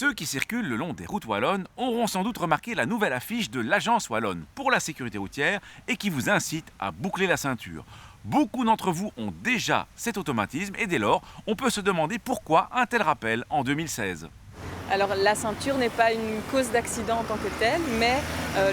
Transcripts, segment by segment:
Ceux qui circulent le long des routes wallonnes auront sans doute remarqué la nouvelle affiche de l'Agence wallonne pour la sécurité routière et qui vous incite à boucler la ceinture. Beaucoup d'entre vous ont déjà cet automatisme et dès lors, on peut se demander pourquoi un tel rappel en 2016. Alors la ceinture n'est pas une cause d'accident en tant que telle, mais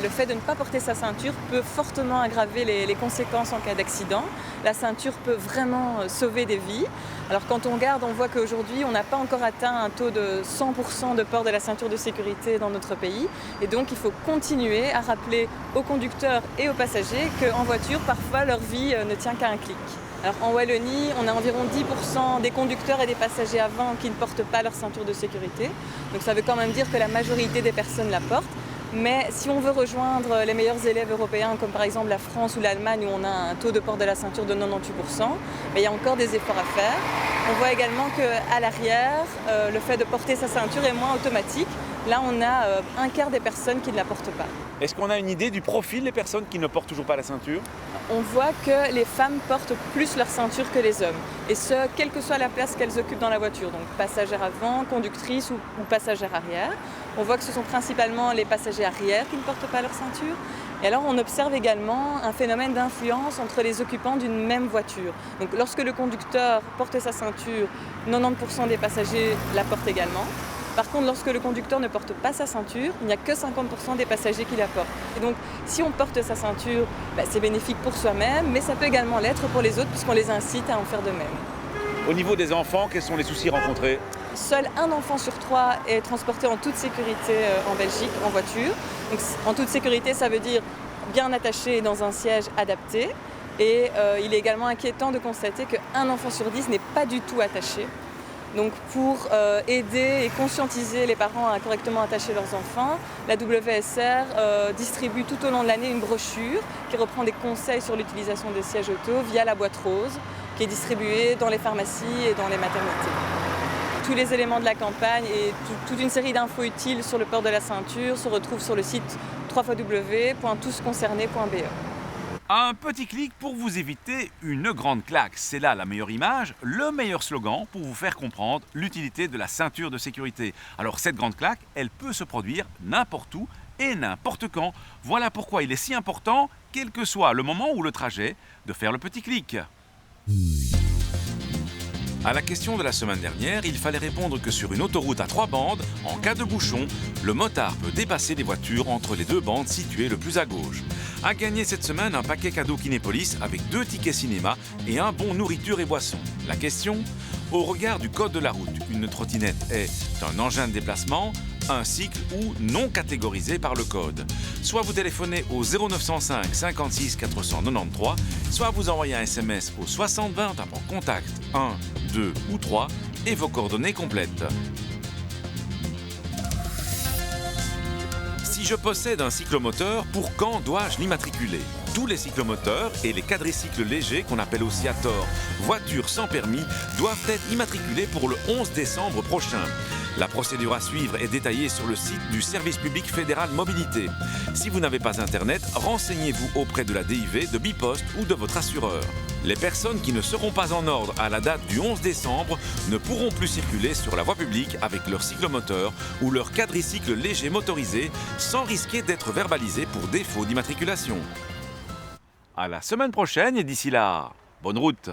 le fait de ne pas porter sa ceinture peut fortement aggraver les conséquences en cas d'accident. La ceinture peut vraiment sauver des vies. Alors quand on regarde, on voit qu'aujourd'hui, on n'a pas encore atteint un taux de 100% de port de la ceinture de sécurité dans notre pays. Et donc il faut continuer à rappeler aux conducteurs et aux passagers qu'en voiture, parfois, leur vie ne tient qu'à un clic. Alors en Wallonie, on a environ 10% des conducteurs et des passagers avant qui ne portent pas leur ceinture de sécurité. Donc ça veut quand même dire que la majorité des personnes la portent. Mais si on veut rejoindre les meilleurs élèves européens, comme par exemple la France ou l'Allemagne, où on a un taux de port de la ceinture de 98%, il y a encore des efforts à faire. On voit également qu'à l'arrière, le fait de porter sa ceinture est moins automatique. Là, on a un quart des personnes qui ne la portent pas. Est-ce qu'on a une idée du profil des personnes qui ne portent toujours pas la ceinture? On voit que les femmes portent plus leur ceinture que les hommes. Et ce, quelle que soit la place qu'elles occupent dans la voiture. Donc passagère avant, conductrice ou passagère arrière. On voit que ce sont principalement les passagers arrière qui ne portent pas leur ceinture. Et alors on observe également un phénomène d'influence entre les occupants d'une même voiture. Donc lorsque le conducteur porte sa ceinture, 90% des passagers la portent également. Par contre, lorsque le conducteur ne porte pas sa ceinture, il n'y a que 50% des passagers qui la portent. Et donc, si on porte sa ceinture, c'est bénéfique pour soi-même, mais ça peut également l'être pour les autres puisqu'on les incite à en faire de même. Au niveau des enfants, quels sont les soucis rencontrés? Seul un enfant sur 3 est transporté en toute sécurité en Belgique, en voiture. Donc, en toute sécurité, ça veut dire bien attaché dans un siège adapté. Et il est également inquiétant de constater qu'un enfant sur 10 n'est pas du tout attaché. Donc pour aider et conscientiser les parents à correctement attacher leurs enfants, la WSR distribue tout au long de l'année une brochure qui reprend des conseils sur l'utilisation des sièges auto via la boîte rose qui est distribuée dans les pharmacies et dans les maternités. Tous les éléments de la campagne et toute une série d'infos utiles sur le port de la ceinture se retrouvent sur le site www.tousconcernés.be. Un petit clic pour vous éviter une grande claque. C'est là la meilleure image, le meilleur slogan pour vous faire comprendre l'utilité de la ceinture de sécurité. Alors cette grande claque, elle peut se produire n'importe où et n'importe quand. Voilà pourquoi il est si important, quel que soit le moment ou le trajet, de faire le petit clic. À la question de la semaine dernière, il fallait répondre que sur une autoroute à 3 bandes, en cas de bouchon, le motard peut dépasser les voitures entre les 2 bandes situées le plus à gauche. À gagner cette semaine un paquet cadeau Kinépolis avec 2 tickets cinéma et un bon nourriture et boisson. La question? Au regard du code de la route, une trottinette est un engin de déplacement, un cycle ou non catégorisé par le code. Soit vous téléphonez au 0905 56 493, soit vous envoyez un SMS au 6020 en tapant contact 1, 2 ou 3 et vos coordonnées complètes. Si je possède un cyclomoteur, pour quand dois-je l'immatriculer? Tous les cyclomoteurs et les quadricycles légers, qu'on appelle aussi à tort voitures sans permis, doivent être immatriculés pour le 11 décembre prochain. La procédure à suivre est détaillée sur le site du Service public fédéral mobilité. Si vous n'avez pas Internet, renseignez-vous auprès de la DIV, de Bipost ou de votre assureur. Les personnes qui ne seront pas en ordre à la date du 11 décembre ne pourront plus circuler sur la voie publique avec leur cyclomoteur ou leur quadricycle léger motorisé sans risquer d'être verbalisés pour défaut d'immatriculation. À la semaine prochaine et d'ici là, bonne route!